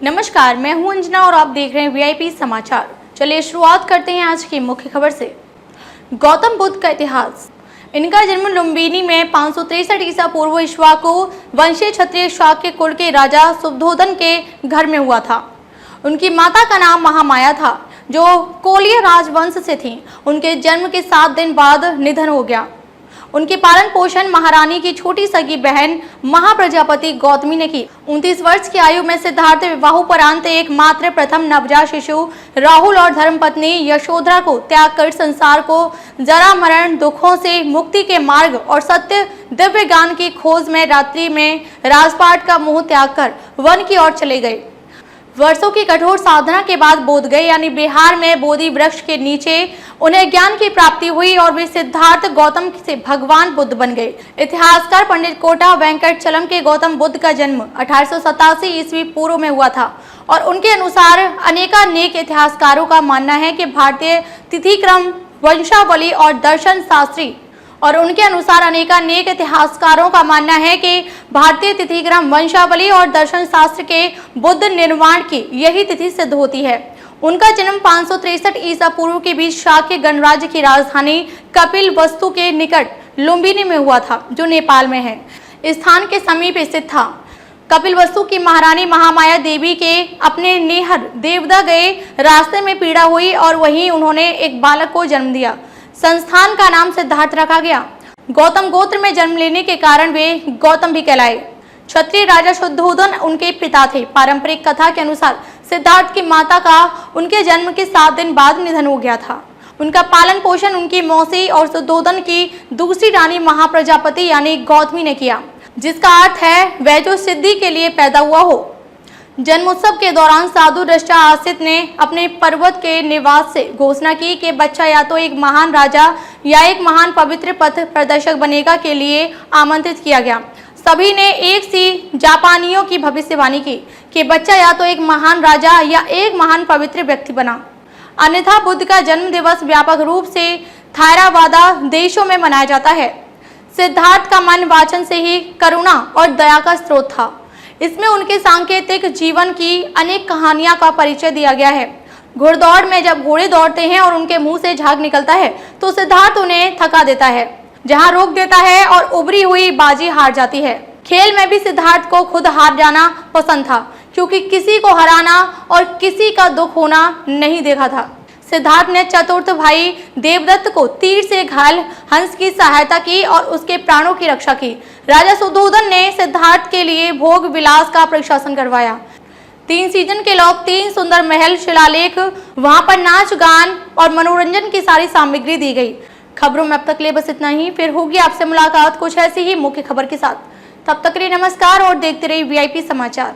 नमस्कार, मैं हूं अंजना और आप देख रहे हैं वीआईपी समाचार। चलिए शुरुआत करते हैं आज की मुख्य खबर से। गौतम बुद्ध का इतिहास। इनका जन्म लुम्बिनी में 563 ईसा पूर्व इक्ष्वाकु वंशीय क्षत्रिय शाक्य कुल के राजा शुद्धोधन के घर में हुआ था। उनकी माता का नाम महामाया था, जो कोलिय राजवंश से थी। उनके जन्म के 7 दिन बाद निधन हो गया। उनके पालन पोषण महारानी की छोटी सगी बहन महाप्रजापति गौतमी ने की। 29 वर्ष की आयु में सिद्धार्थ विवाहोपरांत एकमात्र प्रथम नवजात शिशु राहुल और धर्मपत्नी यशोधरा को त्याग कर संसार को जरा मरण दुखों से मुक्ति के मार्ग और सत्य दिव्य ज्ञान की खोज में रात्रि में राजपाट का मोह त्याग कर वन की ओर चले गए। वर्षों की कठोर साधना के बाद बोध गए यानी बिहार में बोधि वृक्ष के नीचे उन्हें ज्ञान की प्राप्ति हुई और वे सिद्धार्थ गौतम से भगवान बुद्ध बन गए। इतिहासकार पंडित कोटा वेंकटचलम के गौतम बुद्ध का जन्म 1887 ईस्वी पूर्व में हुआ था और उनके अनुसार अनेकानेक इतिहासकारों का मानना है कि भारतीय तिथिक्रम वंशावली और दर्शन शास्त्री भारतीय तिथिक्रम वंशावली और दर्शन शास्त्र के बुद्ध निर्माण की यही तिथि सिद्ध होती है। उनका जन्म 563 ईसा पूर्व के बीच शाक्य गणराज्य की राजधानी कपिलवस्तु के निकट लुम्बिनी में हुआ था, जो नेपाल में है। इस स्थान के समीप स्थित था। कपिलवस्तु की महारानी महामाया देवी के अपने नेहर देवदा गए रास्ते में पीड़ा हुई और वहीं उन्होंने एक बालक को जन्म दिया। संस्थान का नाम सिद्धार्थ रखा गया। गौतम गोत्र में जन्म लेने के कारण वे गौतम भी कहलाए। क्षत्रिय राजा शुद्धोधन उनके पिता थे। पारंपरिक कथा के अनुसार सिद्धार्थ की माता का उनके जन्म के 7 दिन बाद निधन हो गया था। उनका पालन पोषण उनकी मौसी और शुद्धोधन की दूसरी रानी महाप्रजापति यानी गौतमी ने किया, जिसका अर्थ है वह जो सिद्धि के लिए पैदा हुआ हो। जन्मोत्सव के दौरान साधु दृष्टा आसित ने अपने पर्वत के निवास से घोषणा की कि बच्चा या तो एक महान राजा या एक महान पवित्र पथ प्रदर्शक बनेगा के लिए आमंत्रित किया गया। सभी ने एक सी जापानियों की भविष्यवाणी की कि बच्चा या तो एक महान राजा या एक महान पवित्र व्यक्ति बना, अन्यथा बुद्ध का जन्म दिवस व्यापक रूप से थायरावादा देशों में मनाया जाता है। सिद्धार्थ का मन वाचन से ही करुणा और दया का स्रोत था। इसमें उनके सांकेतिक जीवन की अनेक कहानियां का परिचय दिया गया है। घुड़दौड़ में जब घोड़े दौड़ते हैं और उनके मुंह से झाग निकलता है तो सिद्धार्थ उन्हें थका देता है, जहां रोक देता है और उभरी हुई बाजी हार जाती है। खेल में भी सिद्धार्थ को खुद हार जाना पसंद था, क्योंकि किसी को हराना और किसी का दुख होना नहीं देखा था। सिद्धार्थ ने चतुर्थ भाई देवदत्त को तीर से घायल हंस की सहायता की और उसके प्राणों की रक्षा की। राजा शुद्धोधन ने सिद्धार्थ के लिए भोग विलास का प्रशासन करवाया। 3 सीजन के लोग 3 सुंदर महल शिलालेख, वहां पर नाच गान और मनोरंजन की सारी सामग्री दी गई। खबरों में अब तक लिए बस इतना ही। फिर होगी आपसे मुलाकात कुछ ऐसी ही मुख्य खबर के साथ। तब तक के लिए नमस्कार और देखते रहिए वीआईपी समाचार।